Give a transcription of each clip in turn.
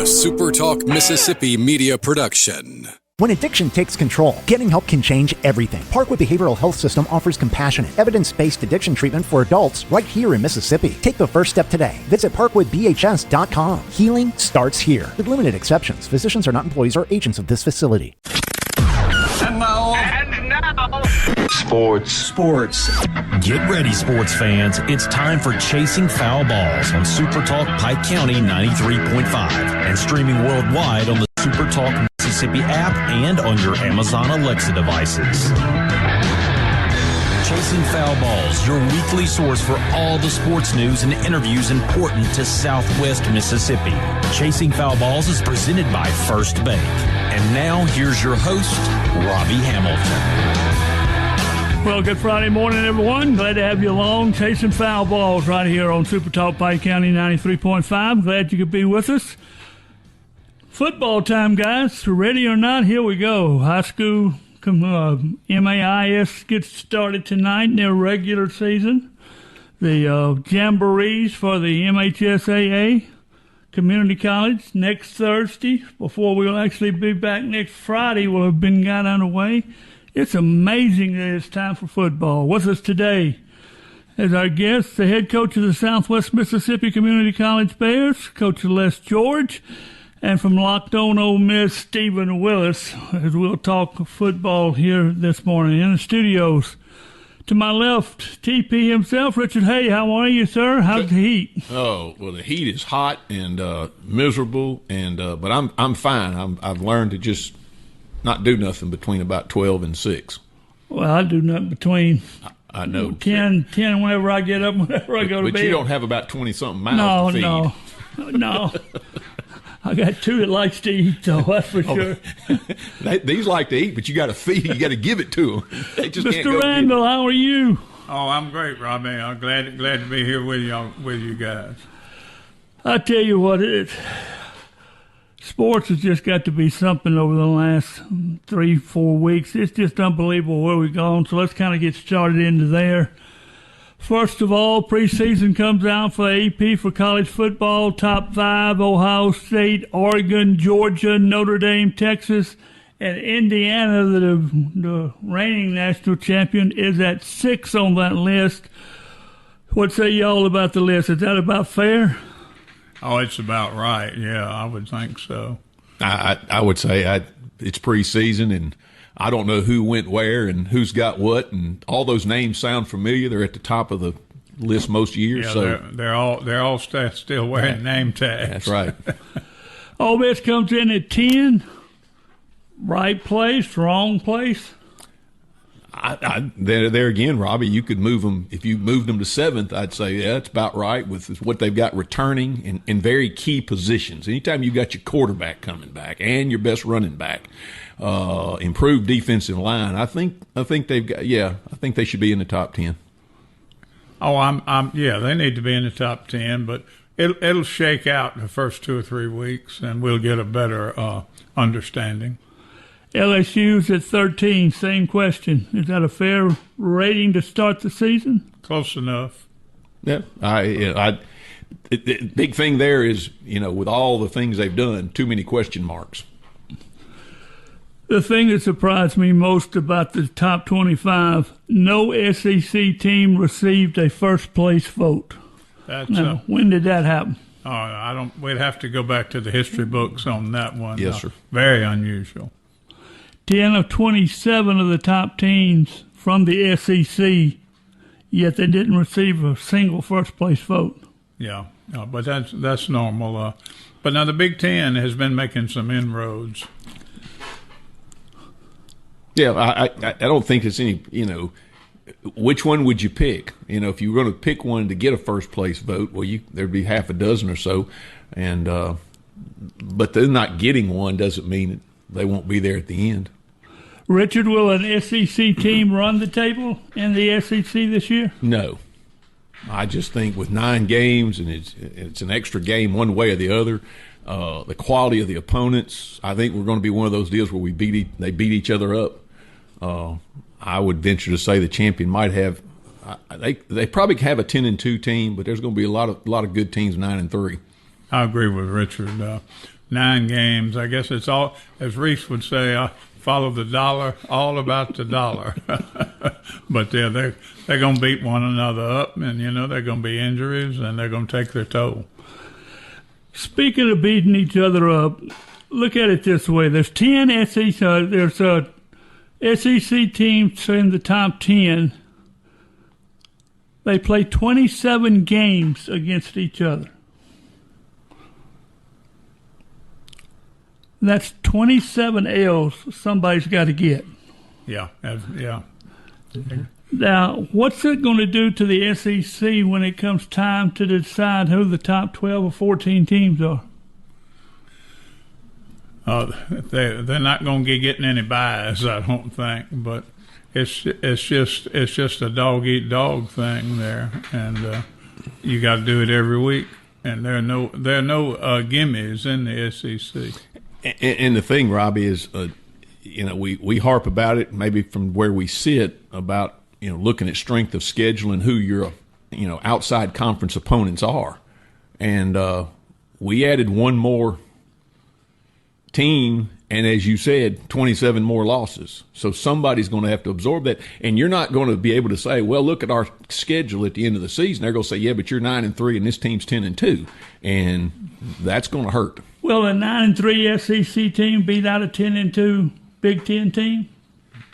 SuperTalk Mississippi media production. When addiction takes control, getting help can change everything. Parkwood Behavioral Health System offers compassionate, evidence-based addiction treatment for adults right here in Mississippi. Take the first step today. Visit parkwoodbhs.com. Healing starts here. With limited exceptions, physicians are not employees or agents of this facility. And now, Sports. Get ready, sports fans. It's time for Chasing Foul Balls on SuperTalk Pike County 93.5 and streaming worldwide on the SuperTalk Mississippi app and on your Amazon Alexa devices. Chasing Foul Balls, your weekly source for all the sports news and interviews important to Southwest Mississippi. Chasing Foul Balls is presented by First Bank. And now, here's your host, Robbie Hamilton. Well, good Friday morning, everyone. Glad to have you along. Chasing Foul Balls right here on SuperTalk Pike County 93.5. Glad you could be with us. Football time, guys. Ready or not, here we go. High school MAIS gets started tonight in their regular season. The jamborees for the MHSAA Community College next Thursday, before we'll actually be back next Friday, will have been got underway. It's amazing that it's time for football. With us today as our guest, the head coach of the Southwest Mississippi Community College Bears, Coach Les George, and from Locked On Ole Miss, Stephen Willis, as we'll talk football here this morning in the studios. To my left, TP himself, Richard Hay. How are you, sir? How's the heat? Oh, well, the heat is hot and miserable, and but I'm fine. I've learned to just not do nothing between about 12 and 6. Well, I do nothing between I know 10 whenever I get up, whenever I go to bed. But you don't have about 20-something miles to feed. No. I got two that likes to eat, though, that's for sure. These like to eat, but you got to feed. You got to give it to them. They just can't go Mr. Randall, how are you? Oh, I'm great, Robbie. I'm glad to be here with you guys. I tell you what, sports has just got to be something over the last 3-4 weeks. It's just unbelievable where we've gone. So let's kind of get started into there. First of all, preseason comes out for AP for college football. Top 5, Ohio State, Oregon, Georgia, Notre Dame, Texas, and Indiana, the reigning national champion, is at 6 on that list. What say y'all about the list? Is that about fair? Oh, it's about right. Yeah, I would think so. I would say it's preseason, and I don't know who went where and who's got what, and all those names sound familiar. They're at the top of the list most years. Yeah, so they're all still wearing name tags. That's right. Ole Miss comes in at 10. Right place, wrong place. There again, Robbie, you could move them. If you moved them to 7th, I'd say that's about right with what they've got returning in very key positions. Anytime you got your quarterback coming back and your best running back, improved defensive line, I think they've got. Yeah, I think they should be in the top 10. Oh, yeah, they need to be in the top 10, but it'll shake out the first 2 or 3 weeks, and we'll get a better understanding. LSU's at 13. Same question. Is that a fair rating to start the season? Close enough. Yeah, the big thing there is, with all the things they've done, too many question marks. The thing that surprised me most about the top 25, no SEC team received a first-place vote. Now, when did that happen? Oh, we'd have to go back to the history books on that one. Yes, sir. Very unusual. 10 of 27 of the top teams from the SEC, yet they didn't receive a single first-place vote. Yeah, but that's normal. But now the Big Ten has been making some inroads. Yeah, I don't think it's any, which one would you pick? If you were going to pick one to get a first-place vote, well, there'd be half a dozen or so. And but they're not getting one doesn't mean they won't be there at the end. Richard, will an SEC team run the table in the SEC this year? No. I just think with 9 games, and it's an extra game one way or the other, the quality of the opponents, I think we're going to be one of those deals where they beat each other up. I would venture to say the champion might have they probably have a 10-2 team, but there's going to be a lot of good teams 9-3. I agree with Richard. 9 games. I guess it's all, as Reese would say, follow the dollar, all about the dollar. But they're going to beat one another up, and, they're going to be injuries, and they're going to take their toll. Speaking of beating each other up, look at it this way. There's 10 SEC, SEC teams in the top 10. They play 27 games against each other. That's 27 L's somebody's got to get. Yeah. Now, what's it going to do to the SEC when it comes time to decide who the top 12 or 14 teams are? They're not going to be getting any buys, I don't think. But it's just a dog eat dog thing there, and you got to do it every week. And there are no gimmies in the SEC. And the thing, Robbie, is we harp about it maybe from where we sit about looking at strength of schedule and who your outside conference opponents are, and we added one more team, and as you said, 27 more losses. So somebody's going to have to absorb that, and you're not going to be able to say, well, look at our schedule at the end of the season. They're going to say, yeah, but you're 9-3 and this team's 10-2, and that's going to hurt. Will a 9-3 SEC team beat out a 10-2 Big Ten team?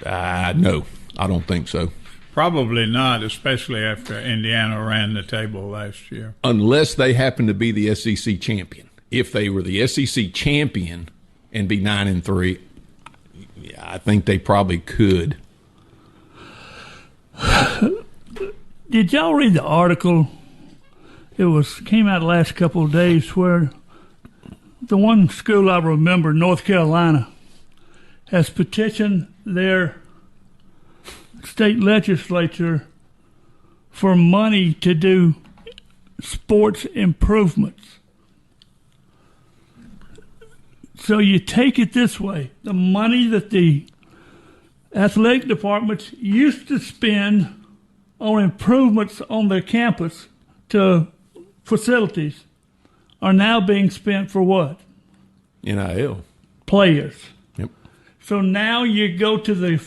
No, I don't think so. Probably not, especially after Indiana ran the table last year. Unless they happen to be the SEC champion. If they were the SEC champion and be 9-3, I think they probably could. Did y'all read the article? It came out the last couple of days where the one school I remember, North Carolina, has petitioned their state legislature for money to do sports improvements. So you take it this way. The money that the athletic departments used to spend on improvements on their campus to facilities are now being spent for what? NIL. Players. Yep. So now you go to the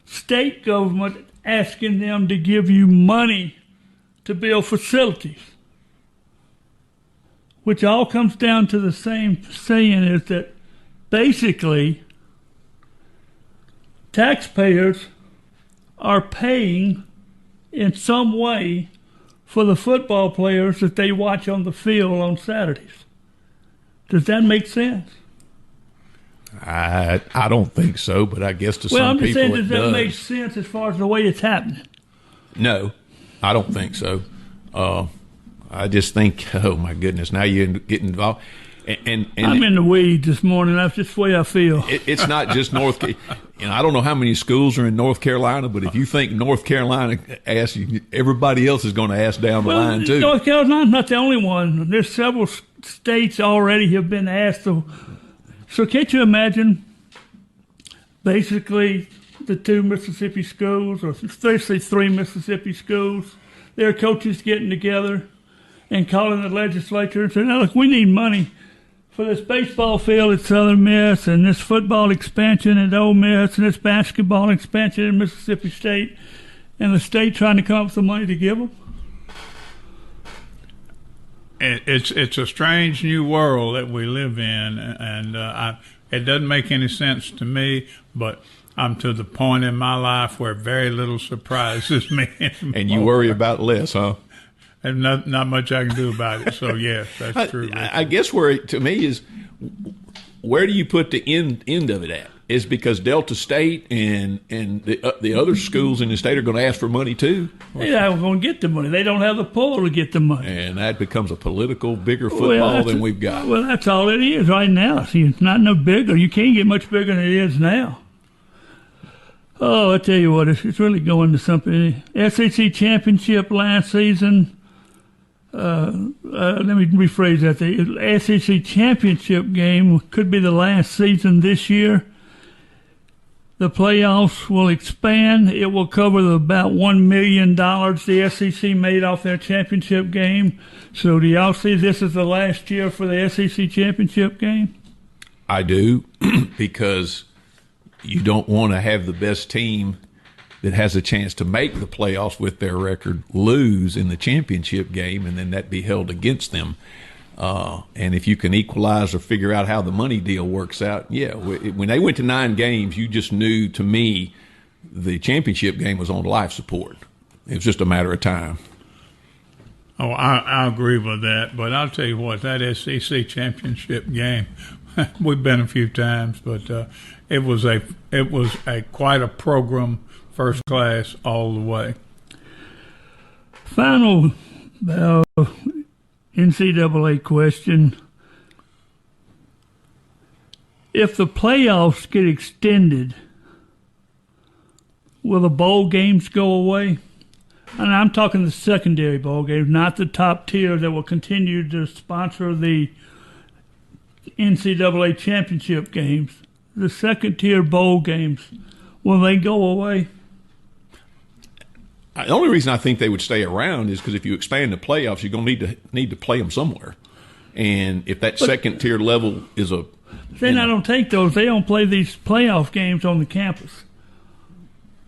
state government asking them to give you money to build facilities, which all comes down to the same saying, is that basically taxpayers are paying in some way for the football players that they watch on the field on Saturdays. Does that make sense? I don't think so, but I guess to some people it does. Well, I'm just saying, does that make sense as far as the way it's happening? No, I don't think so. I just think, oh my goodness, now you get involved. And I'm in the weeds this morning. That's just the way I feel. It's not just North Carolina. I don't know how many schools are in North Carolina, but if you think North Carolina asks you, everybody else is going to ask down the line too. North Carolina's not the only one. There's several states already have been asked. So can't you imagine basically the 2 Mississippi schools, or especially 3 Mississippi schools, their coaches getting together and calling the legislature and saying, "Now, look, we need money for this baseball field at Southern Miss, and this football expansion at Ole Miss, and this basketball expansion at Mississippi State," and the state trying to come up with some money to give them? It's a strange new world that we live in, and it doesn't make any sense to me, but I'm to the point in my life where very little surprises me anymore. And you worry about less, huh? And not much I can do about it. So, yes, that's true. I guess where, to me, is where do you put the end of it at? Is because Delta State and the other schools in the state are going to ask for money too? They're not going to get the money. They don't have the pull to get the money. And that becomes a political, bigger football than we've got. Well, that's all it is right now. See, it's not no bigger. You can't get much bigger than it is now. Oh, I tell you what, it's really going to something. SEC championship last season. Let me rephrase that. The SEC championship game could be the last season this year. The playoffs will expand. It will cover about $1 million the SEC made off their championship game. So do y'all see this as the last year for the SEC championship game? I do, because you don't want to have the best team that has a chance to make the playoffs with their record lose in the championship game, and then that be held against them. And if you can equalize or figure out how the money deal works out, when they went to 9 games, you just knew, to me, the championship game was on life support. It was just a matter of time. Oh, I agree with that, but I'll tell you what, that SEC championship game, we've been a few times, but it was quite a program, first class all the way. Final NCAA question: if the playoffs get extended, will the bowl games go away? And I'm talking the secondary bowl games, not the top tier that will continue to sponsor the NCAA championship games. The second tier bowl games, will they go away? The only reason I think they would stay around is because if you expand the playoffs, you're going to need to play them somewhere. And if that second tier level is I don't take those. They don't play these playoff games on the campus.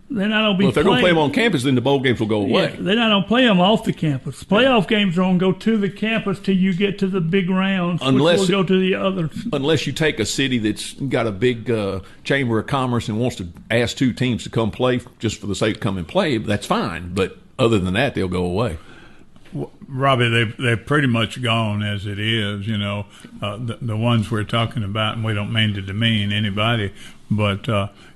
Then I don't be. Well, if they're going to play them on campus, then the bowl games will go away. Yeah, then I don't play them off the campus. Playoff games are going to go to the campus till you get to the big rounds, which will go to the others. Unless you take a city that's got a big chamber of commerce and wants to ask 2 teams to come play just for the sake of come and play, that's fine. But other than that, they'll go away. Robbie, they've pretty much gone as it is. You know, the ones we're talking about, and we don't mean to demean anybody, but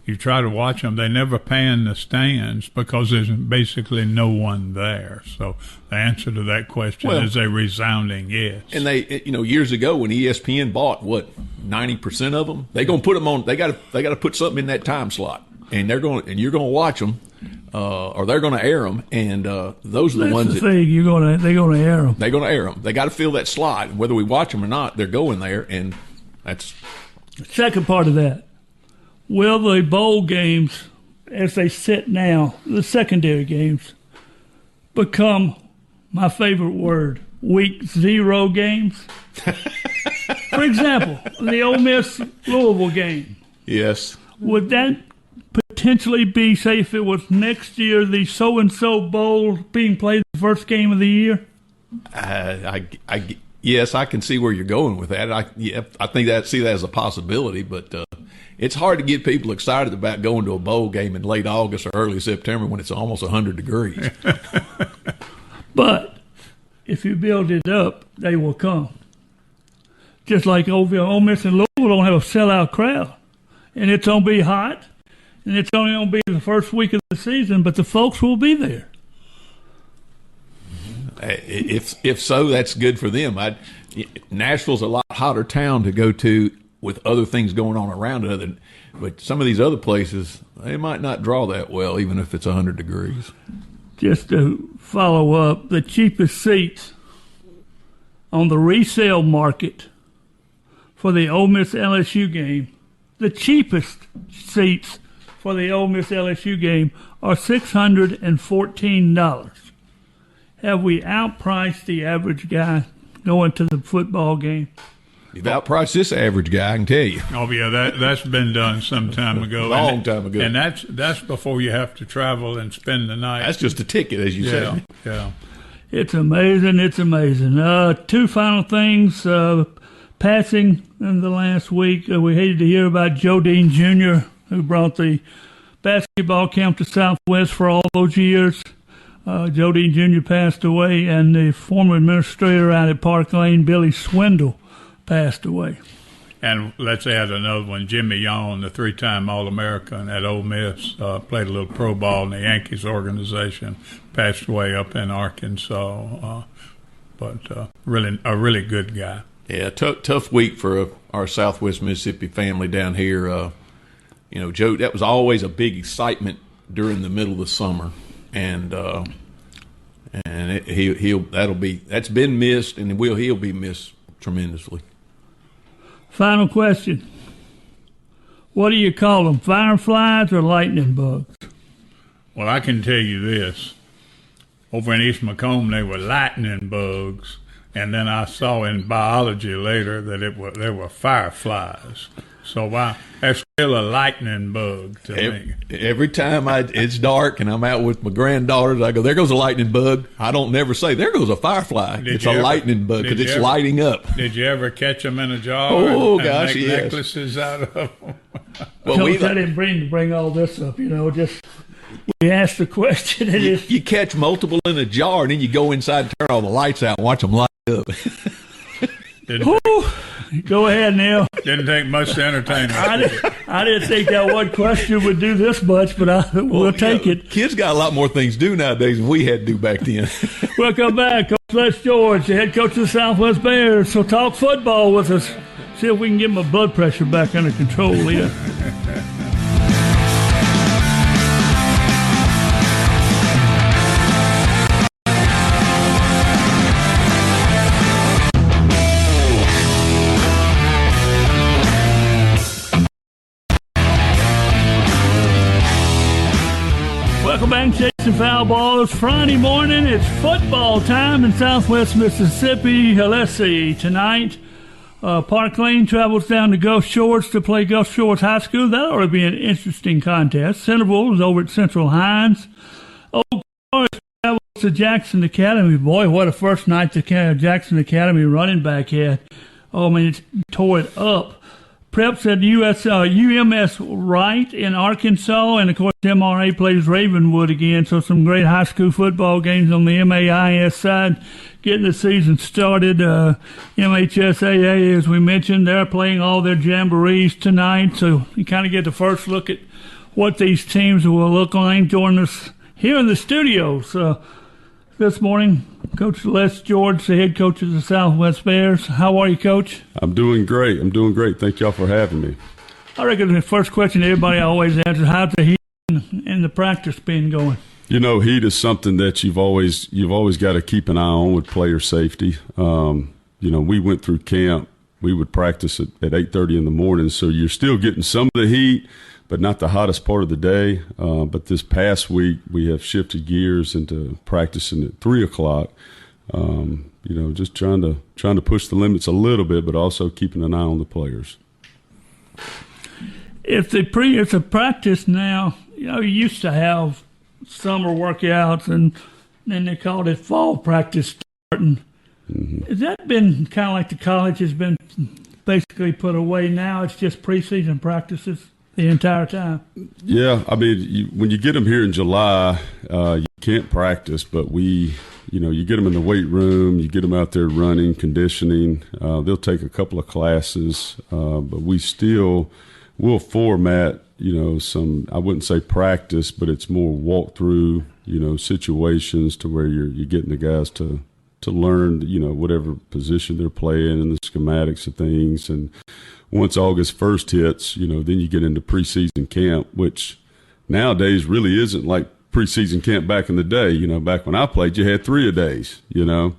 you try to watch them. They never pan the stands because there's basically no one there. So the answer to that question is a resounding yes. And they, years ago when ESPN bought 90% of them, they're going to put them on. They got to put something in that time slot, and you're going to watch them. Or they're going to air them, and those are the ones that they're going to air them. They're going to air them. They got to fill that slot, and whether we watch them or not, they're going there, and that's second part of that. Will the bowl games, as they sit now, the secondary games, become my favorite word, week 0 games? For example, the Ole Miss Louisville game. Yes. Would that potentially be, say, if it was next year, the so-and-so bowl being played the first game of the year? Yes, I can see where you're going with that. I think see that as a possibility, but it's hard to get people excited about going to a bowl game in late August or early September when it's almost 100 degrees. But if you build it up, they will come. Just like Ole Miss and Louisville don't have a sellout crowd, and it's going to be hot. And it's only going to be the first week of the season, but the folks will be there. If so, that's good for them. Nashville's a lot hotter town to go to with other things going on around it. But some of these other places, they might not draw that well, even if it's 100 degrees. Just to follow up, the cheapest seats on the resale market for the Ole Miss LSU game, the cheapest seats for the Ole Miss LSU game are $614. Have we outpriced the average guy going to the football game? You've outpriced this average guy, I can tell you. Oh, yeah, that's been done some time ago. Long time ago. And that's before you have to travel and spend the night. That's just a ticket, as you said. Yeah. It's amazing. It's amazing. 2 final things. Passing in the last week, we hated to hear about Joe Dean Jr., who brought the basketball camp to Southwest for all those years. Joe Dean Jr. passed away, and the former administrator out at Park Lane, Billy Swindle, passed away. And let's add another one. Jimmy Young, the 3-time All-American at Ole Miss, played a little pro ball in the Yankees organization, passed away up in Arkansas, but really a really good guy. Yeah, tough week for our Southwest Mississippi family down here. Joe, that was always a big excitement during the middle of the summer, and that's been missed, and he'll be missed tremendously. Final question: what do you call them, fireflies or lightning bugs? Well, I can tell you this: over in East Macomb, they were lightning bugs, And then I saw in biology later that there were fireflies. So that's still a lightning bug to me. Every time it's dark and I'm out with my granddaughters, I go, there goes a lightning bug. I don't never say, there goes a firefly. It's a lightning bug because it's lighting up. Did you ever catch them in a jar and gosh, make yes. necklaces out of them? Well, Coach, I didn't bring all this up, just we asked the question. You catch multiple in a jar and then you go inside and turn all the lights out and watch them light up. Go ahead, Neil. Didn't take much to entertain me. I didn't think that one question would do this much, but we'll take it. Kids got a lot more things to do nowadays than we had to do back then. Welcome back. Coach Les George, the head coach of the Southwest Bears. So talk football with us. See if we can get my blood pressure back under control here. Welcome back, Chasing Foul Ball. It's Friday morning. It's football time in Southwest Mississippi. Let's see. Tonight, Park Lane travels down to Gulf Shores to play Gulf Shores High School. That ought to be an interesting contest. Centerville is over at Central Hines. Oak Forest travels to Jackson Academy. Boy, what a first night the Jackson Academy running back had. Oh, I mean, it tore it up. Preps at UMS Wright in Arkansas, and of course MRA plays Ravenwood again. So some great high school football games on the MAIS side, getting the season started. MHSAA, as we mentioned, they're playing all their jamborees tonight, so you kind of get the first look at what these teams will look like. Joining us here in the studios this morning, Coach Les George, the head coach of the Southwest Bears. How are you, Coach? I'm doing great. Thank y'all for having me. I reckon the first question everybody always answers, how's the heat and the practice been going? Heat is something that you've always got to keep an eye on with player safety. We went through camp. We would practice at 8:30 in the morning, so you're still getting some of the heat, but not the hottest part of the day. But this past week, we have shifted gears into practicing at 3 o'clock. Just trying to push the limits a little bit, but also keeping an eye on the players. It's a practice now. You used to have summer workouts, and then they called it fall practice starting. Mm-hmm. Has that been kind of like the college has been basically put away now? It's just preseason practices the entire time. Yeah, I mean, when you get them here in July, you can't practice, but you get them in the weight room, you get them out there running, conditioning. They'll take a couple of classes, but we'll format, some, I wouldn't say practice, but it's more walkthrough, situations to where you're getting the guys to learn, whatever position they're playing and the schematics of things. And once August 1st hits, then you get into preseason camp, which nowadays really isn't like preseason camp back in the day. Back when I played, you had 3 a days, now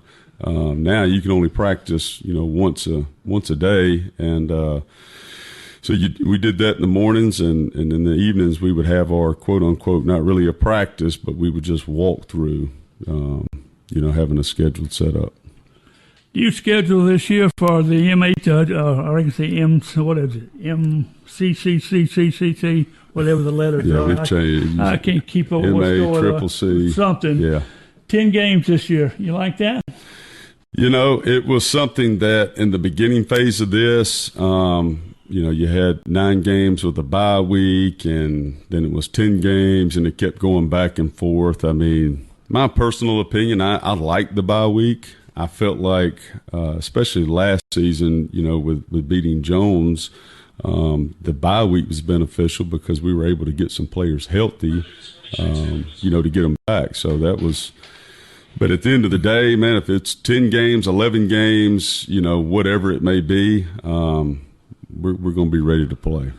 you can only practice, once a day. And so we did that in the mornings, and in the evenings we would have our quote unquote, not really a practice, but we would just walk through, having a scheduled setup. You schedule this year for the MCCC, whatever the letters are. We've changed. I can't keep up with what's going on. MACCC. Something. Yeah. 10 games this year. You like that? It was something that in the beginning phase of this, you had 9 games with a bye week, and then it was 10 games, and it kept going back and forth. I mean, my personal opinion, I like the bye week. I felt like, especially last season, with beating Jones, the bye week was beneficial because we were able to get some players healthy, to get them back. So that was – but at the end of the day, man, if it's 10 games, 11 games, whatever it may be, we're going to be ready to play.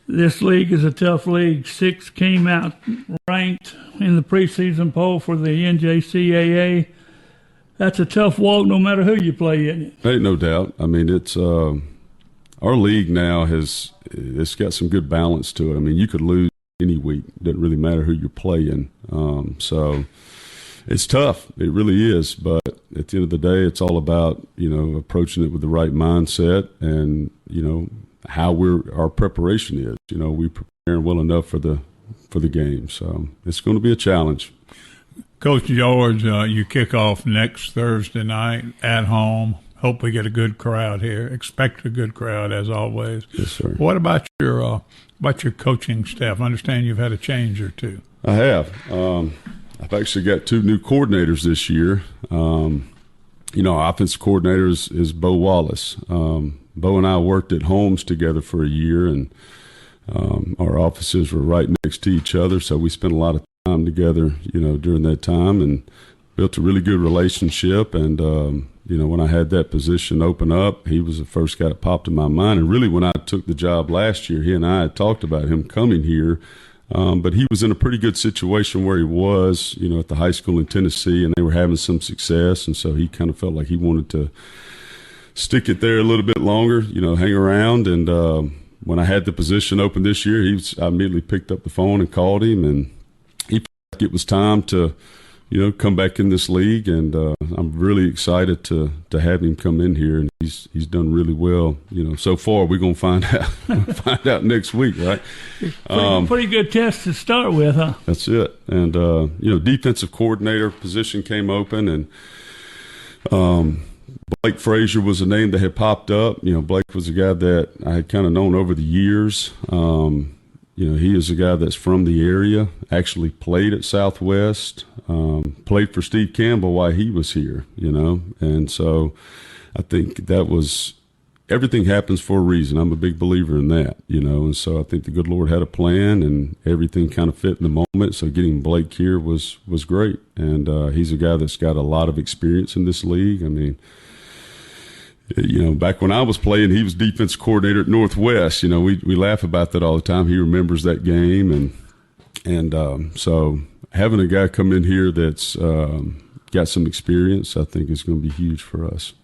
This league is a tough league. 6 came out ranked in the preseason poll for the NJCAA. That's a tough walk no matter who you play, isn't it? Ain't no doubt. I mean, it's our league now it's got some good balance to it. I mean, you could lose any week. It doesn't really matter who you're playing. So It's tough. It really is. But at the end of the day, it's all about, approaching it with the right mindset and, how our preparation is. We preparing well enough for the game. So it's going to be a challenge. Coach George, you kick off next Thursday night at home. Hope we get a good crowd here. Expect a good crowd as always. Yes, sir. What about your coaching staff? I understand you've had a change or two. I have. I've actually got 2 new coordinators this year. Our offensive coordinator is Bo Willis. Bo and I worked at Holmes together for a year, and our offices were right next to each other, so we spent a lot of time together, during that time, and built a really good relationship. And when I had that position open up, he was the first guy that popped in my mind. And really, when I took the job last year, he and I had talked about him coming here. But he was in a pretty good situation where he was, at the high school in Tennessee, and they were having some success. And so he kind of felt like he wanted to stick it there a little bit longer, hang around. And when I had the position open this year, I immediately picked up the phone and called him, and he felt like it was time to, come back in this league. And I'm really excited to have him come in here, and he's done really well. So far we're gonna find out next week, right? Pretty good test to start with, huh? That's it. And defensive coordinator position came open, and Blake Frazier was a name that had popped up. Blake was a guy that I had kind of known over the years. He is a guy that's from the area, actually played at Southwest, played for Steve Campbell while he was here, And so I think that was – everything happens for a reason. I'm a big believer in that, And so I think the good Lord had a plan, and everything kind of fit in the moment. So getting Blake here was great. And he's a guy that's got a lot of experience in this league. I mean – back when I was playing, he was defense coordinator at Northwest. We laugh about that all the time. He remembers that game, and so having a guy come in here that's got some experience, I think is going to be huge for us.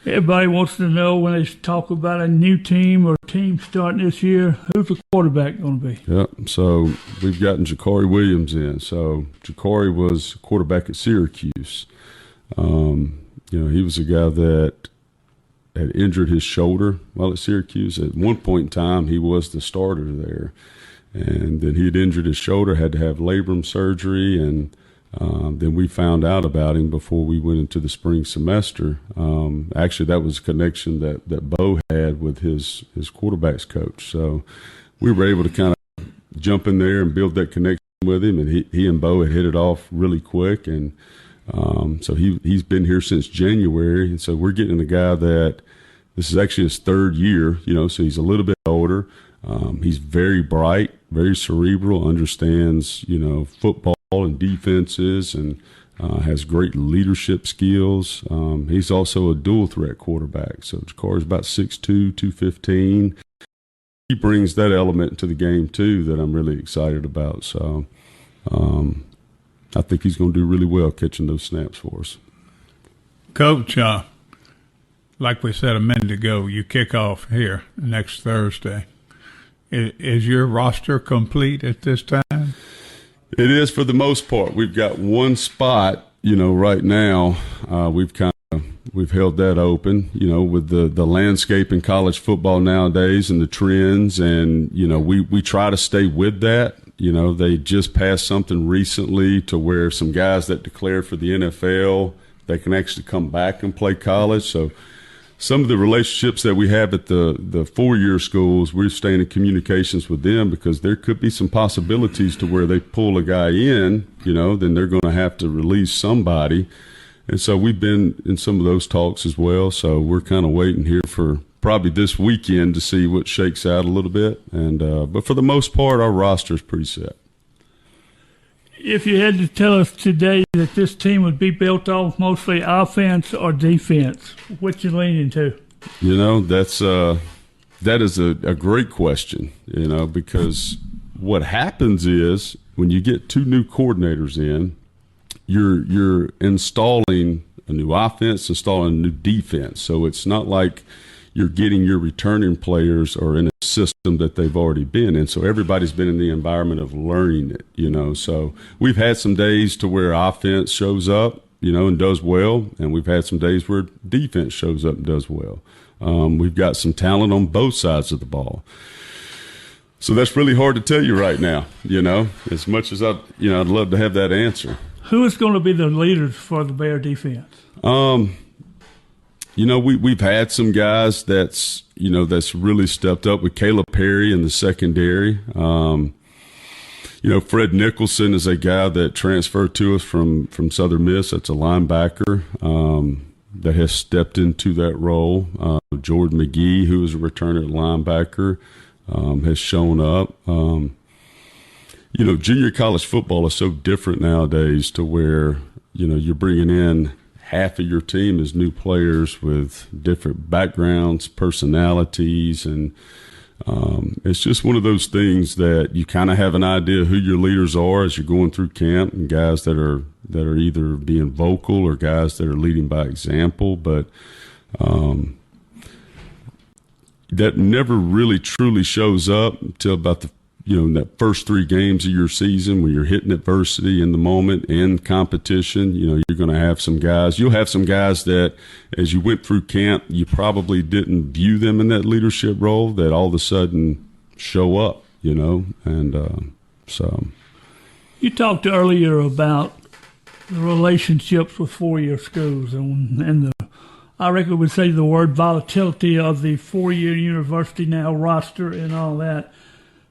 Everybody wants to know, when they talk about a new team or team starting this year, who's the quarterback going to be? Yep. So we've gotten Jakari Williams in. So Jakari was quarterback at Syracuse. He was a guy that had injured his shoulder while at Syracuse. At one point in time, he was the starter there. And then he had injured his shoulder, had to have labrum surgery, and then we found out about him before we went into the spring semester. Actually, that was a connection that Bo had with his quarterback's coach. So we were able to kind of jump in there and build that connection with him, and he and Bo had hit it off really quick. And so he's been here since January, and so we're getting a guy that this is actually his 3rd year, so he's a little bit older. He's very bright, very cerebral, understands, football and defenses, and has great leadership skills. He's also a dual threat quarterback. So Jakari's about 6'2", 215. He brings that element to the game too that I'm really excited about. So I think he's going to do really well catching those snaps for us. Coach, like we said a minute ago, you kick off here next Thursday. Is your roster complete at this time? It is for the most part. We've got one spot, right now. We've held that open, with the landscape in college football nowadays and the trends, and we try to stay with that. They just passed something recently to where some guys that declared for the NFL, they can actually come back and play college. So some of the relationships that we have at the 4-year schools, we're staying in communications with them, because there could be some possibilities to where they pull a guy in, then they're going to have to release somebody. And so we've been in some of those talks as well. So we're kind of waiting here for probably this weekend to see what shakes out a little bit. And but for the most part, our roster is pretty set. If you had to tell us today that this team would be built off mostly offense or defense, which you leaning to? That is a great question, because what happens is when you get 2 new coordinators in, you're installing a new offense, installing a new defense. So it's not like you're getting your returning players or in a system that they've already been in. So everybody's been in the environment of learning it, you know. So we've had some days to where offense shows up, you know, and does well, and we've had some days where defense shows up and does well. We've got some talent on both sides of the ball. So that's really hard to tell you right now, you know, as much as I'd love to have that answer. Who is going to be the leaders for the Bear defense? You know, we've had some guys that's really stepped up with Caleb Perry in the secondary. You know, Fred Nicholson is a guy that transferred to us from Southern Miss. That's a linebacker that has stepped into that role. Jordan McGee, who is a returner at linebacker, has shown up. You know, junior college football is so different nowadays to where, you know, you're bringing in half of your team as new players with different backgrounds, personalities, and it's just one of those things that you kind of have an idea who your leaders are as you're going through camp, and guys that are either being vocal or guys that are leading by example, but that never really truly shows up until about in that first 3 games of your season when you're hitting adversity in the moment and competition. You know, you're going to have some guys. You'll have some guys that, as you went through camp, you probably didn't view them in that leadership role that all of a sudden show up, you know, and so. You talked earlier about the relationships with four-year schools and I reckon we'd say the word volatility of the four-year university now roster and all that.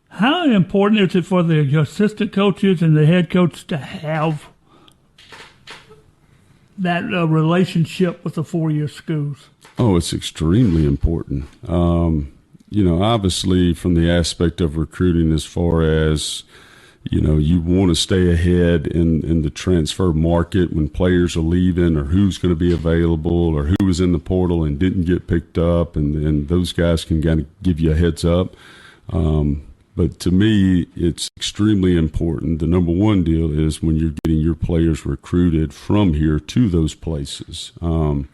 How important is it for the assistant coaches and the head coach to have that relationship with the four-year schools? Oh, it's extremely important. You know, obviously from the aspect of recruiting as far as, you know, you want to stay ahead in the transfer market when players are leaving or who's going to be available or who was in the portal and didn't get picked up, and those guys can kind of give you a heads up. But to me, it's extremely important. The number one deal is when you're getting your players recruited from here to those places. You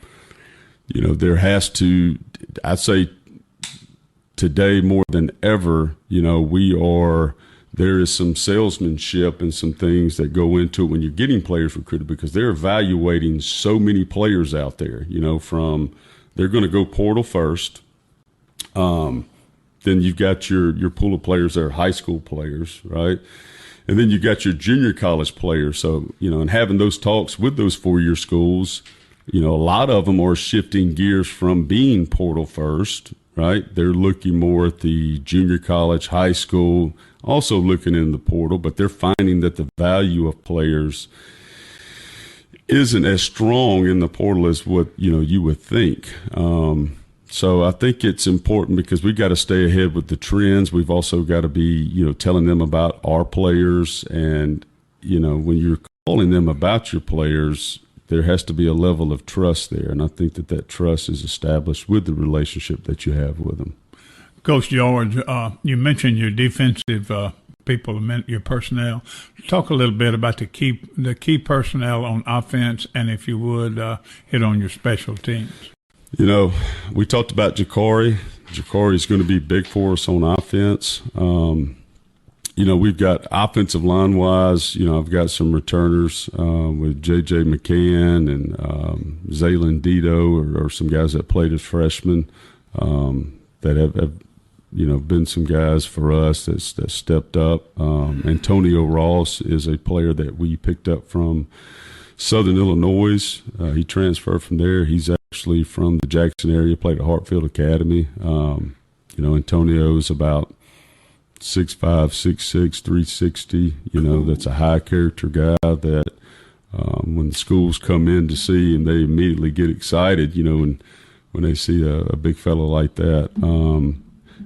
know, there has to, I'd say today more than ever, you know, there is some salesmanship and some things that go into it when you're getting players recruited, because they're evaluating so many players out there, you know, they're going to go portal first. Then you've got your pool of players that are high school players, right? And then you've got your junior college players. So, you know, and having those talks with those four-year schools, you know, a lot of them are shifting gears from being portal first, right? They're looking more at the junior college, high school, also looking in the portal, but they're finding that the value of players isn't as strong in the portal as what, you know, you would think. So I think it's important because we've got to stay ahead with the trends. We've also got to be, you know, telling them about our players. And, you know, when you're calling them about your players, there has to be a level of trust there. And I think that trust is established with the relationship that you have with them. Coach George, you mentioned your defensive people, your personnel. Talk a little bit about the key personnel on offense, and if you would, hit on your special teams. You know, we talked about Jakari. Jakari is going to be big for us on offense. You know, we've got offensive line-wise, you know, I've got some returners with J.J. McCann and Zaylin Dito or some guys that played as freshmen that have, you know, been some guys for us that stepped up. Antonio Ross is a player that we picked up from Southern Illinois. He transferred from there. He's actually from the Jackson area, played at Hartfield Academy. You know, Antonio's about 6'5", 6'6", 360. You know, that's a high character guy that when the schools come in to see him, they immediately get excited, you know, when they see a big fellow like that.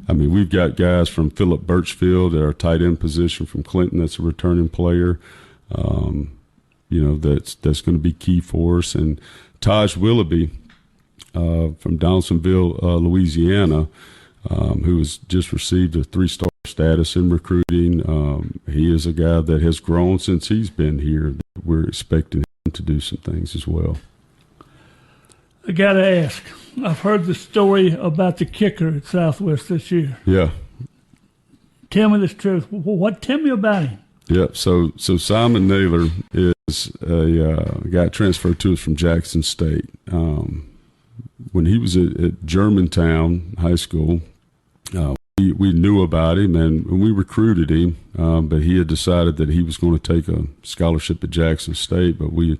I mean, we've got guys from Philip Birchfield at our tight end position from Clinton that's a returning player. You know, that's going to be key for us. And Taj Willoughby from Donaldsonville, Louisiana, who has just received a 3-star status in recruiting. He is a guy that has grown since he's been here. We're expecting him to do some things as well. I got to ask, I've heard the story about the kicker at Southwest this year. Yeah. Tell me this truth. Tell me about him. Yep. So Simon Naylor is a guy transferred to us from Jackson State. When he was at Germantown High School, we knew about him and we recruited him, but he had decided that he was going to take a scholarship at Jackson State. But we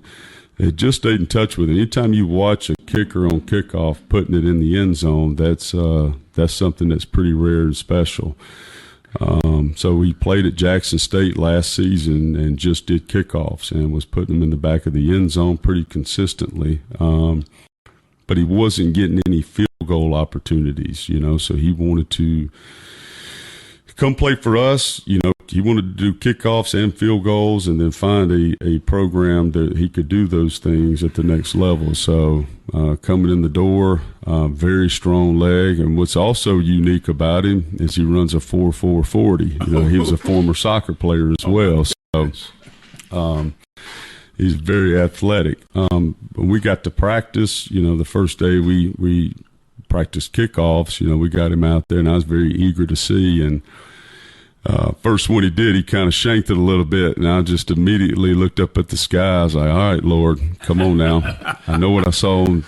had just stayed in touch with him. Anytime you watch a kicker on kickoff putting it in the end zone, that's something that's pretty rare and special. So he played at Jackson State last season and just did kickoffs and was putting them in the back of the end zone pretty consistently. But he wasn't getting any field goal opportunities, so he wanted to come play for us. He wanted to do kickoffs and field goals and then find a program that he could do those things at the next level. So coming in the door, very strong leg. And what's also unique about him is he runs a 4.4 40. He was a former soccer player as well. So he's very athletic. When we got to practice, the first day we practiced kickoffs, we got him out there and I was very eager to see. And first one he did, he kind of shanked it a little bit, and I just immediately looked up at the sky. I was like, all right, Lord, come on now. I know what I saw on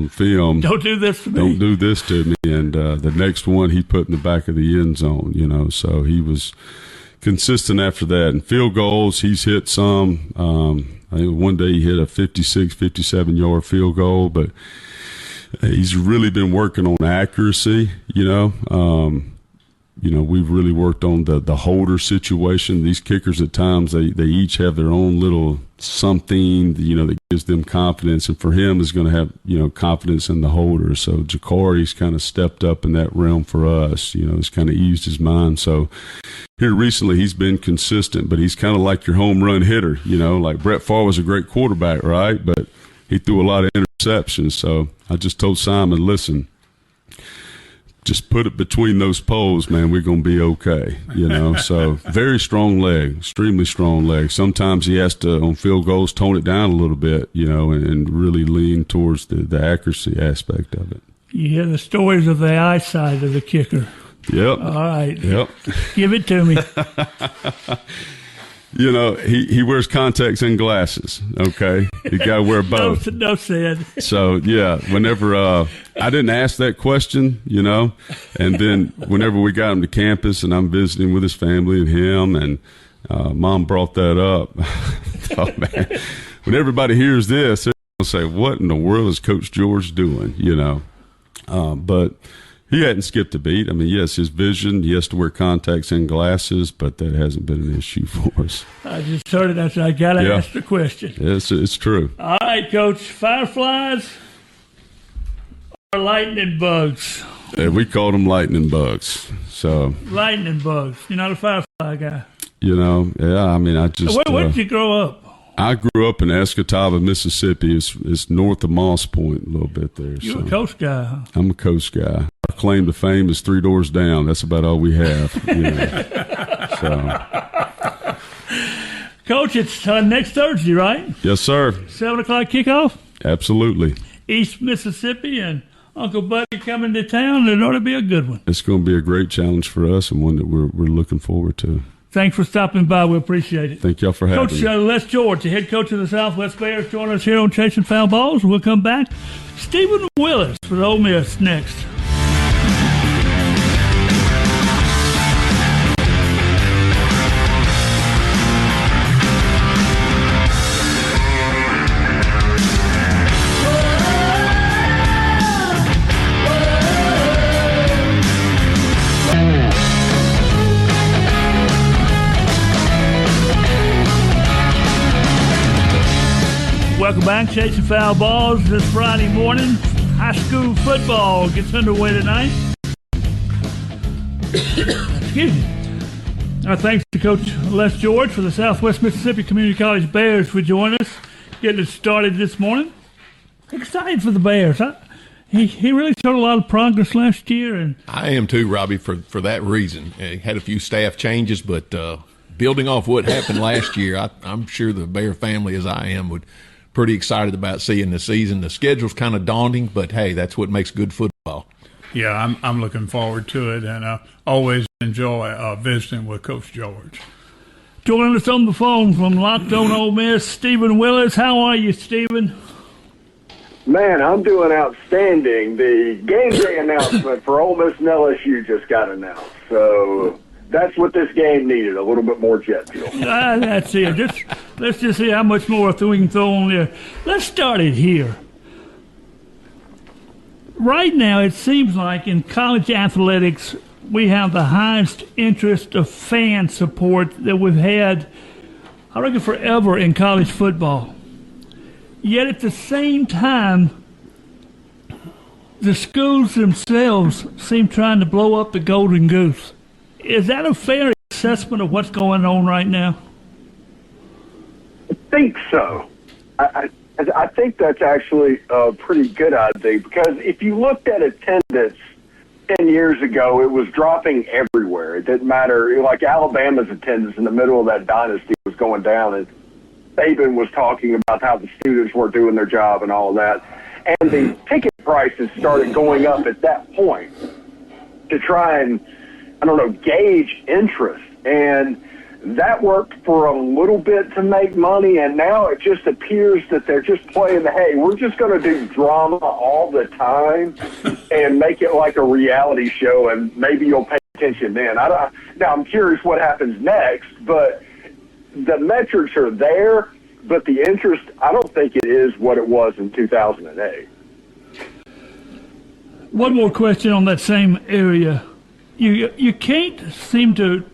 film. Don't do this to me. Don't do this to me. And the next one he put in the back of the end zone, so he was consistent after that. And field goals, he's hit some. I think one day he hit a 56, 57-yard field goal, but he's really been working on accuracy, we've really worked on the holder situation. These kickers at times, they each have their own little something, that gives them confidence. And for him is going to have, confidence in the holder. So Jakari's kind of stepped up in that realm for us, it's kind of eased his mind. So here recently he's been consistent, but he's kind of like your home run hitter, like Brett Favre was a great quarterback, right? But he threw a lot of interceptions. So I just told Simon, listen, just put it between those poles, man, we're going to be okay, So very strong leg, extremely strong leg. Sometimes he has to, on field goals, tone it down a little bit, and really lean towards the accuracy aspect of it. You hear the stories of the eyesight of the kicker. Yep. All right. Yep. Give it to me. He wears contacts and glasses, okay? You got to wear both. No said. So, yeah, whenever I didn't ask that question, and then whenever we got him to campus and I'm visiting with his family and him, and Mom brought that up, oh, man, when everybody hears this, they're going to say, what in the world is Coach George doing, But he hadn't skipped a beat. I mean, yes, his vision, he has to wear contacts and glasses, but that hasn't been an issue for us. I just heard it. I said, I got to ask the question. Yes, it's true. All right, Coach. Fireflies or lightning bugs? Yeah, we called them lightning bugs. So lightning bugs. You're not a firefly guy. Yeah, I mean, I just. Where did you grow up? I grew up in Escatawba, Mississippi. It's north of Moss Point a little bit there. You're a coast guy, huh? I'm a coast guy. Our claim to fame is 3 doors down. That's about all we have. So, Coach, it's next Thursday, right? Yes, sir. 7 o'clock kickoff? Absolutely. East Mississippi and Uncle Buddy coming to town. It ought to be a good one. It's going to be a great challenge for us and one that we're looking forward to. Thanks for stopping by. We appreciate it. Thank y'all for having me. Coach Les George, the head coach of the Southwest Bears, joining us here on Chasing Foul Balls. We'll come back. Stephen Willis for Ole Miss next. Welcome back, Chasing Foul Balls this Friday morning. High school football gets underway tonight. Excuse me. Our thanks to Coach Les George for the Southwest Mississippi Community College Bears for joining us, getting it started this morning. Excited for the Bears. He really showed a lot of progress last year. And I am too, Robbie, for that reason. He had a few staff changes, but building off what happened last year, I'm sure the Bear family, as I am, would pretty excited about seeing the season. The schedule's kind of daunting, but hey, that's what makes good football. Yeah, I'm looking forward to it, and always enjoy visiting with Coach George. Joining us on the phone from Locked On Ole Miss, Stephen Willis. How are you, Stephen? Man, I'm doing outstanding. The game day announcement for Ole Miss and LSU just got announced. So that's what this game needed, a little bit more jet fuel. That's it. Let's just see how much more we can throw on there. Let's start it here. Right now, it seems like in college athletics, we have the highest interest of fan support that we've had, I reckon, forever in college football. Yet at the same time, the schools themselves seem trying to blow up the golden goose. Is that a fair assessment of what's going on right now? I think so. I think that's actually a pretty good idea, because if you looked at attendance 10 years ago, it was dropping everywhere. It didn't matter. Like Alabama's attendance in the middle of that dynasty was going down, and Saban was talking about how the students weren't doing their job and all of that. And the ticket prices started going up at that point to try and, gauge interest. And that worked for a little bit to make money, and now it just appears that they're just playing hey, we're just going to do drama all the time and make it like a reality show, and maybe you'll pay attention then. Now, I'm curious what happens next, but the metrics are there, but the interest, I don't think it is what it was in 2008. One more question on that same area. You can't seem to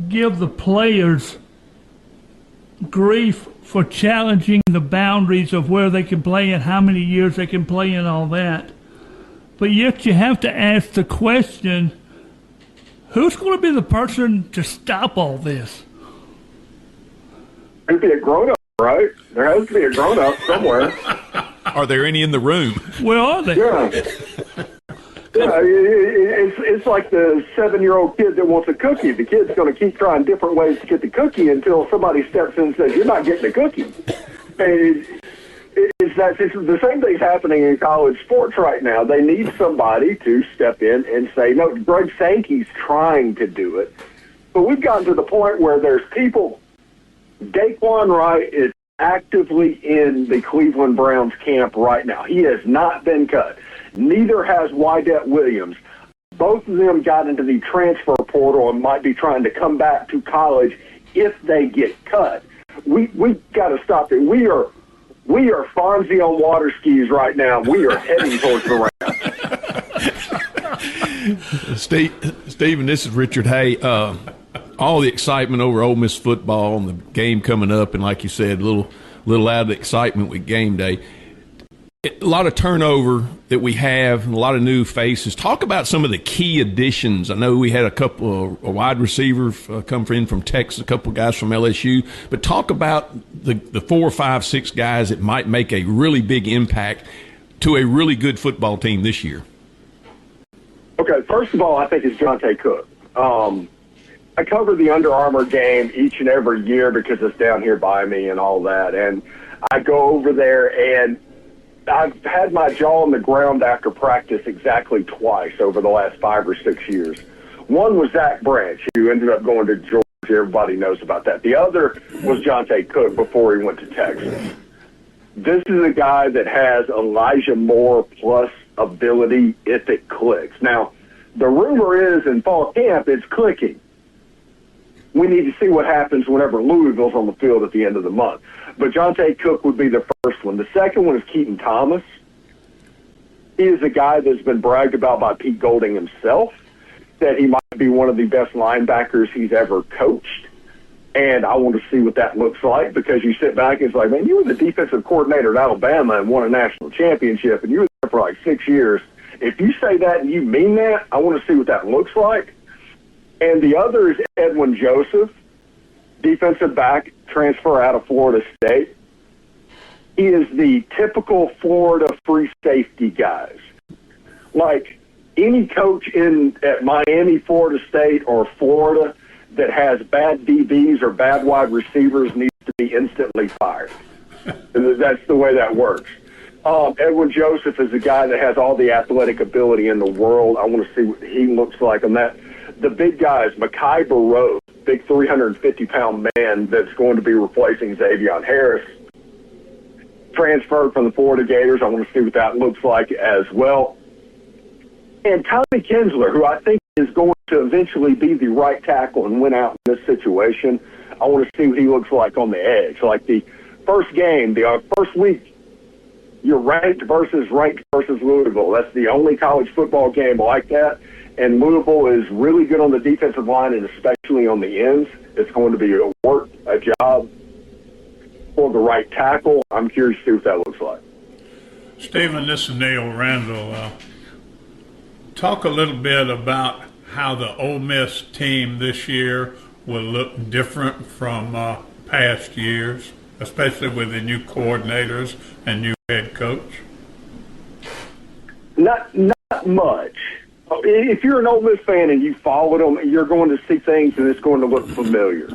give the players grief for challenging the boundaries of where they can play and how many years they can play and all that. But yet you have to ask the question, who's going to be the person to stop all this? There's be a grown-up, right? There has to be a grown-up somewhere. Are there any in the room? Where are they? Yeah. Yeah, it's like the 7-year-old kid that wants a cookie. The kid's going to keep trying different ways to get the cookie until somebody steps in and says, "You're not getting the cookie." And it's the same thing's happening in college sports right now. They need somebody to step in and say, no, Greg Sankey's trying to do it. But we've gotten to the point where there's people. Daquan Wright is actively in the Cleveland Browns camp right now. He has not been cut. Neither has Wydett Williams. Both of them got into the transfer portal and might be trying to come back to college if they get cut. We got to stop it. We are Fonzie on water skis right now. We are heading towards the raft. Stephen, this is Richard. Hey, all the excitement over Ole Miss football and the game coming up, and like you said, a little out of the excitement with game day. A lot of turnover that we have, and a lot of new faces. Talk about some of the key additions. I know we had a wide receiver come in from Texas, a couple of guys from LSU, but talk about the 4, 5, 6 guys that might make a really big impact to a really good football team this year. Okay, first of all, I think it's Jonte Cook. I cover the Under Armour game each and every year because it's down here by me and all that, and I go over there, and I've had my jaw on the ground after practice exactly twice over the last 5 or 6 years. One was Zach Branch, who ended up going to Georgia. Everybody knows about that. The other was Jonte Cook before he went to Texas. This is a guy that has Elijah Moore plus ability if it clicks. Now, the rumor is in fall camp it's clicking. We need to see what happens whenever Louisville's on the field at the end of the month. But Jonte Cook would be the first one. The second one is Keaton Thomas. He is a guy that's been bragged about by Pete Golding himself, that he might be one of the best linebackers he's ever coached. And I want to see what that looks like, because you sit back and it's like, man, you were the defensive coordinator at Alabama and won a national championship, and you were there for like 6 years. If you say that and you mean that, I want to see what that looks like. And the other is Edwin Joseph, defensive back, transfer out of Florida State. He is the typical Florida free safety guys. Like any coach at Miami, Florida State, or Florida that has bad DBs or bad wide receivers needs to be instantly fired. And that's the way that works. Edwin Joseph is a guy that has all the athletic ability in the world. I want to see what he looks like on that. The big guys, Mekhi Barrow, big 350-pound man that's going to be replacing Xavier Harris, transferred from the Florida Gators. I want to see what that looks like as well. And Tommy Kinsler, who I think is going to eventually be the right tackle and win out in this situation. I want to see what he looks like on the edge. Like the first game, the first week, you're ranked versus Louisville. That's the only college football game like that. And Louisville is really good on the defensive line and especially on the ends. It's going to be a job for the right tackle. I'm curious to see what that looks like. Stephen, this is Neil Randall. Talk a little bit about how the Ole Miss team this year will look different from past years, especially with the new coordinators and new head coach. Not much. If you're an Ole Miss fan and you followed them, you're going to see things and it's going to look familiar.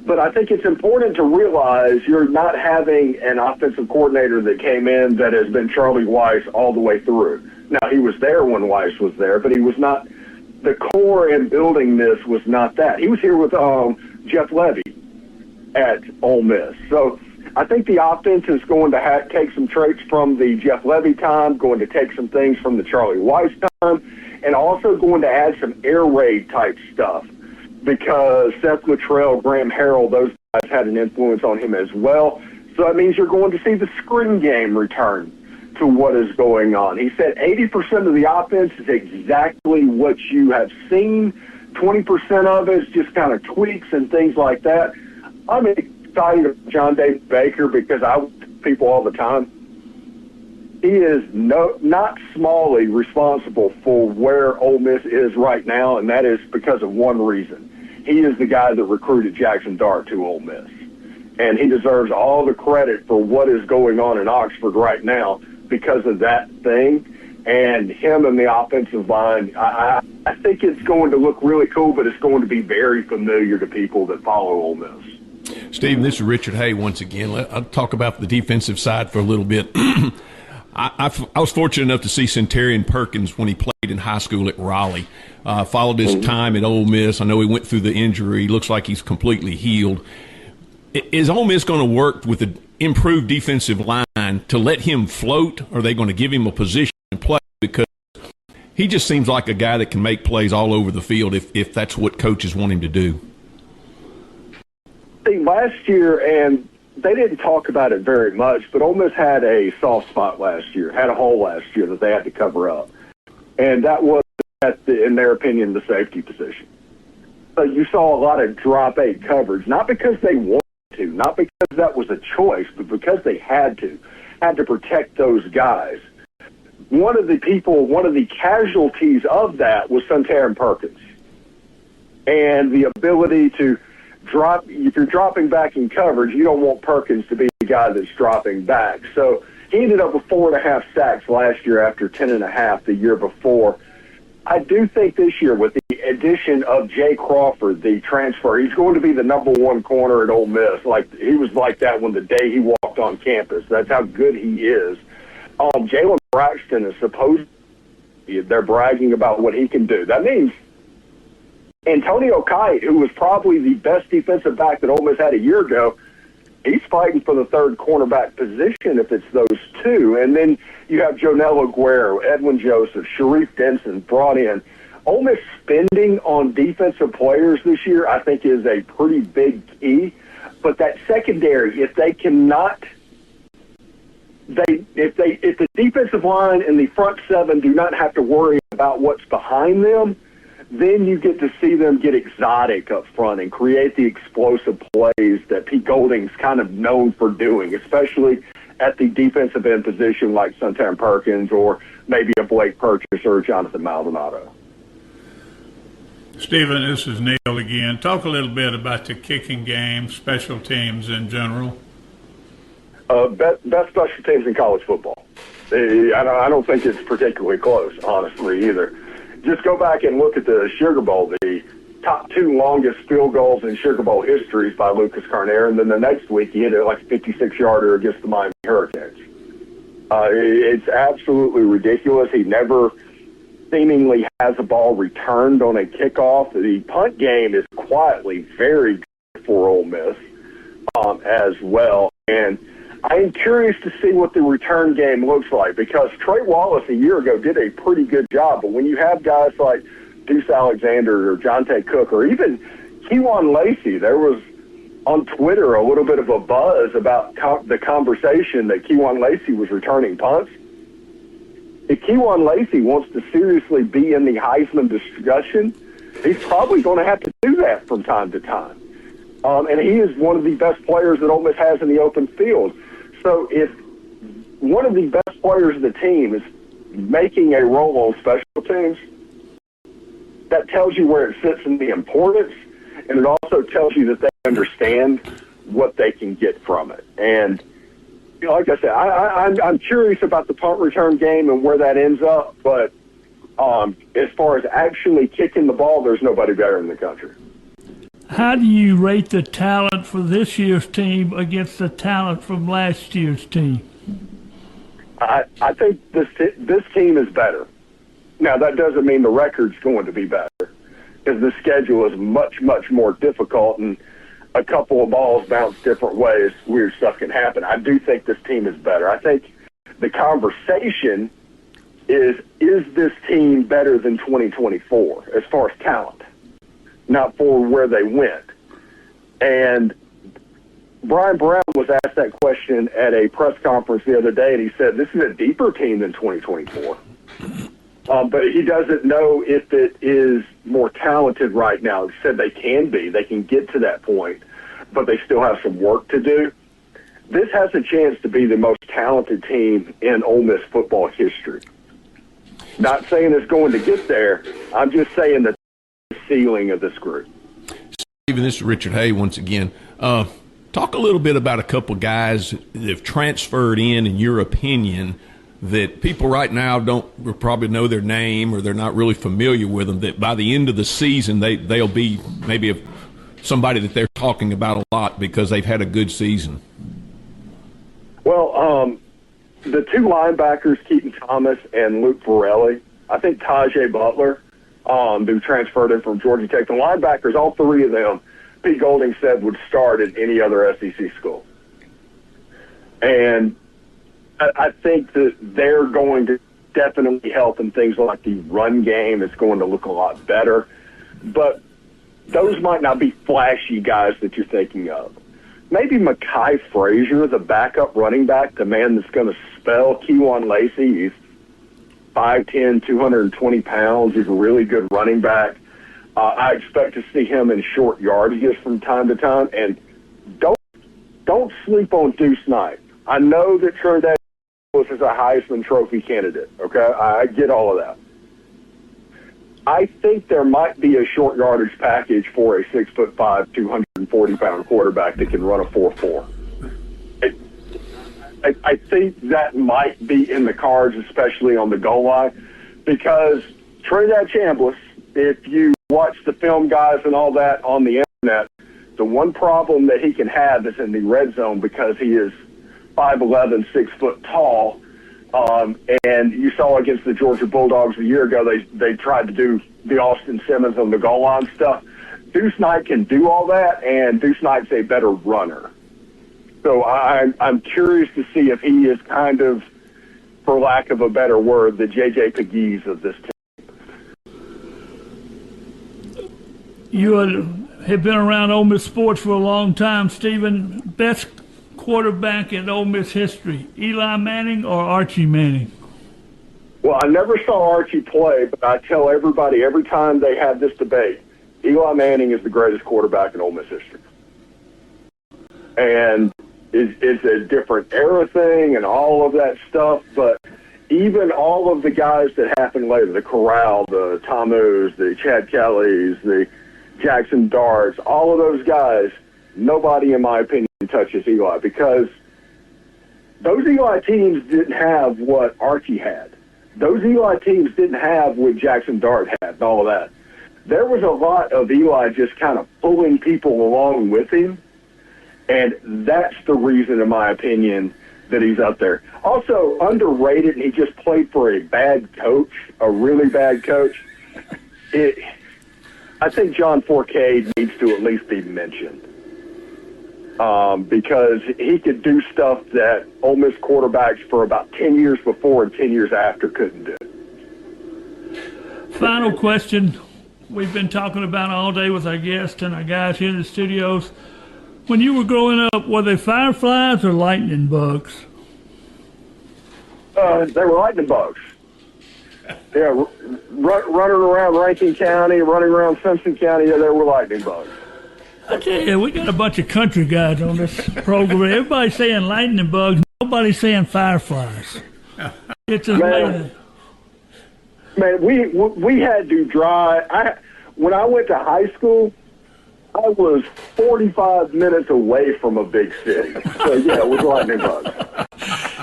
But I think it's important to realize you're not having an offensive coordinator that came in that has been Charlie Weiss all the way through. Now, he was there when Weiss was there, but he was not – the core in building this was not that. He was here with Jeff Levy at Ole Miss. So I think the offense is going to take some traits from the Jeff Levy time, going to take some things from the Charlie Weiss time, and also going to add some air raid type stuff because Seth Luttrell, Graham Harrell, those guys had an influence on him as well. So that means you're going to see the screen game return to what is going on. He said 80% of the offense is exactly what you have seen. 20% of it is just kind of tweaks and things like that. I'm excited about John David Baker because I tell people all the time, he is not smallly responsible for where Ole Miss is right now, and that is because of one reason. He is the guy that recruited Jackson Dart to Ole Miss, and he deserves all the credit for what is going on in Oxford right now because of that thing, and him and the offensive line. I think it's going to look really cool, but it's going to be very familiar to people that follow Ole Miss. Stephen, this is Richard Hay once again. I'll talk about the defensive side for a little bit. I was fortunate enough to see Centurion Perkins when he played in high school at Raleigh. Followed his time at Ole Miss. I know he went through the injury. He looks like he's completely healed. Is Ole Miss going to work with an improved defensive line to let him float, or are they going to give him a position and play? Because he just seems like a guy that can make plays all over the field if that's what coaches want him to do. See, last year, and they didn't talk about it very much, but Ole Miss had a soft spot last year, had a hole last year that they had to cover up. And that was, in their opinion, the safety position. So you saw a lot of drop 8 coverage, not because they wanted to, not because that was a choice, but because they had to protect those guys. One of the casualties of that was Suntaran Perkins. And the ability to drop, if you're dropping back in coverage, you don't want Perkins to be the guy that's dropping back. So he ended up with 4.5 sacks last year after 10.5 the year before. I do think this year, with the addition of Jay Crawford, the transfer, he's going to be the number 1 corner at Ole Miss. Like he was like that when the day he walked on campus. That's how good he is. Jalen Braxton is supposed to, they're bragging about what he can do. That means Antonio Kite, who was probably the best defensive back that Ole Miss had a year ago, he's fighting for the 3rd cornerback position if it's those two. And then you have Jonel Aguero, Edwin Joseph, Sharif Denson brought in. Ole Miss spending on defensive players this year, I think, is a pretty big key. But that secondary, if they cannot, if the defensive line and the front 7 do not have to worry about what's behind them, then you get to see them get exotic up front and create the explosive plays that Pete Golding's kind of known for doing, especially at the defensive end position like Suntaran Perkins or maybe a Blake Purchase or Jonathan Maldonado. Stephen, this is Neil again. Talk a little bit about the kicking game, special teams in general. Best special teams in college football. I don't think it's particularly close, honestly, either. Just go back and look at the Sugar Bowl, the top 2 longest field goals in Sugar Bowl histories by Lucas Carnera, and then the next week he hit it like a 56-yarder against the Miami Hurricanes. It's absolutely ridiculous. He never seemingly has a ball returned on a kickoff. The punt game is quietly very good for Ole Miss as well. And I am curious to see what the return game looks like, because Trey Wallace a year ago did a pretty good job. But when you have guys like Deuce Alexander or Jonte Cook or even Kewan Lacey, there was on Twitter a little bit of a buzz about the conversation that Kewan Lacey was returning punts. If Kewan Lacey wants to seriously be in the Heisman discussion, he's probably going to have to do that from time to time. And he is one of the best players that Ole Miss has in the open field. So if one of the best players of the team is making a role on special teams, that tells you where it sits in the importance, and it also tells you that they understand what they can get from it. And like I said, I'm curious about the punt return game and where that ends up, but as far as actually kicking the ball, there's nobody better in the country. How do you rate the talent for this year's team against the talent from last year's team? I think this team is better. Now, that doesn't mean the record's going to be better, because the schedule is much, much more difficult, and a couple of balls bounce different ways, weird stuff can happen. I do think this team is better. I think the conversation is this team better than 2024 as far as talent, not for where they went. And Brian Brown was asked that question at a press conference the other day, and he said, this is a deeper team than 2024. But he doesn't know if it is more talented right now. He said they can be. They can get to that point, but they still have some work to do. This has a chance to be the most talented team in Ole Miss football history. Not saying it's going to get there. I'm just saying the ceiling of this group. Stephen, this is Richard Hay once again. Talk a little bit about a couple guys that have transferred in your opinion, that people right now don't probably know their name or they're not really familiar with them, that by the end of the season they'll be maybe somebody that they're talking about a lot because they've had a good season. Well, the two linebackers, Keaton Thomas and Luke Varelli, I think Tajay Butler, who transferred in from Georgia Tech, the linebackers, all three of them, Pete Golding said would start at any other SEC school. And I think that they're going to definitely help in things like the run game. It's going to look a lot better. But those might not be flashy guys that you're thinking of. Maybe Mekhi Frazier, the backup running back, the man that's going to spell Kewan Lacey. He's 5'10", 220 pounds. He's a really good running back. I expect to see him in short yardages from time to time. And don't sleep on Deuce Knight. I know that Trinidad is a Heisman Trophy candidate, okay? I get all of that. I think there might be a short yardage package for a 6'5", 240-pound quarterback that can run a 4.4. I think that might be in the cards, especially on the goal line, because Trinidad Chambliss, if you watch the film guys and all that on the internet, the one problem that he can have is in the red zone because he is 5'11", 6 foot tall. And you saw against the Georgia Bulldogs a year ago, they tried to do the Austin Simmons on the goal line stuff. Deuce Knight can do all that, and Deuce Knight's a better runner. So I'm curious to see if he is kind of, for lack of a better word, the J.J. Pegues of this team. You have been around Ole Miss sports for a long time, Stephen. Best quarterback in Ole Miss history, Eli Manning or Archie Manning? Well, I never saw Archie play, but I tell everybody every time they have this debate, Eli Manning is the greatest quarterback in Ole Miss history. And it's a different era thing and all of that stuff, but even all of the guys that happened later, the Corral, the Tamus, the Chad Kellys, the Jackson Darts, all of those guys, nobody, in my opinion, touches Eli, because those Eli teams didn't have what Archie had. Those Eli teams didn't have what Jackson Dart had and all of that. There was a lot of Eli just kind of pulling people along with him, and that's the reason, in my opinion, that he's up there. Also, underrated, and he just played for a bad coach, a really bad coach. I think John Forcade needs to at least be mentioned because he could do stuff that Ole Miss quarterbacks for about 10 years before and 10 years after couldn't do. Final question. We've been talking about all day with our guests and our guys here in the studios. When you were growing up, were they fireflies or lightning bugs? They were lightning bugs. Yeah, running around Rankin County, running around Simpson County, yeah, there were lightning bugs. I tell you, we got a bunch of country guys on this program. Everybody's saying lightning bugs. Nobody's saying fireflies. It's amazing. Man, we had to drive. When I went to high school, I was 45 minutes away from a big city. So, yeah, it was lightning bugs.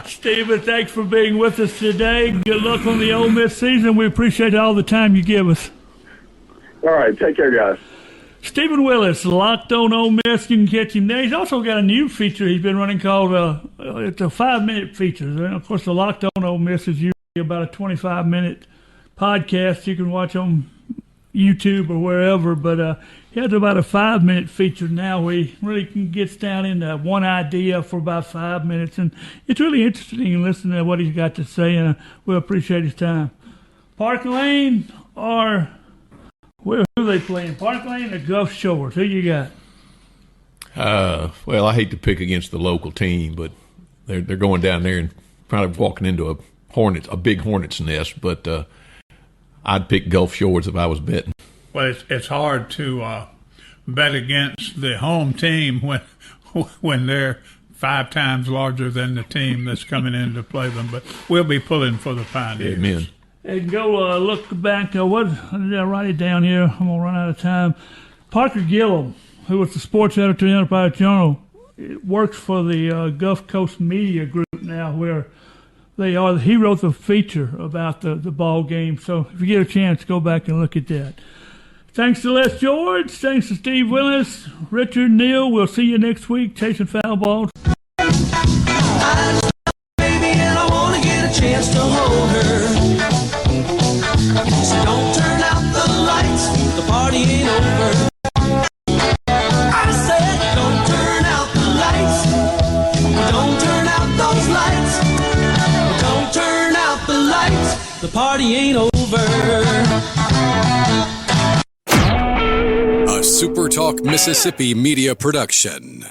Stephen, thanks for being with us today. Good luck on the Ole Miss season. We appreciate all the time you give us. All right, take care, guys. Stephen Willis, Locked On Ole Miss. You can catch him there. He's also got a new feature he's been running called, it's a 5-minute feature. And, of course, the Locked On Ole Miss is usually about a 25-minute podcast you can watch on YouTube or wherever, but he has about a 5-minute feature now where he really gets down into one idea for about 5 minutes, and it's really interesting listening to what he's got to say, and we appreciate his time. Park Lane or who are they playing? Park Lane or Gulf Shores? Who you got? Well, I hate to pick against the local team, but they're going down there and probably walking into a big hornet's nest, but I'd pick Gulf Shores if I was betting. Well, it's hard to bet against the home team when they're 5 times larger than the team that's coming in to play them. But we'll be pulling for the Pioneers. Amen. And go look back. What did I write it down here? I'm gonna run out of time. Parker Gillum, who was the sports editor of the Enterprise Journal, works for the Gulf Coast Media Group now, where he wrote the feature about the ball game. So if you get a chance, go back and look at that. Thanks to Les George. Thanks to Steve Willis, Richard, Neal. We'll see you next week. Chasing Foul Balls. I love baby and I want to get a chance to hold her. So don't turn out the lights. The party ain't over. I said don't turn out the lights. Don't turn out those lights. Don't turn out the lights. The party ain't over. A SuperTalk Mississippi media production.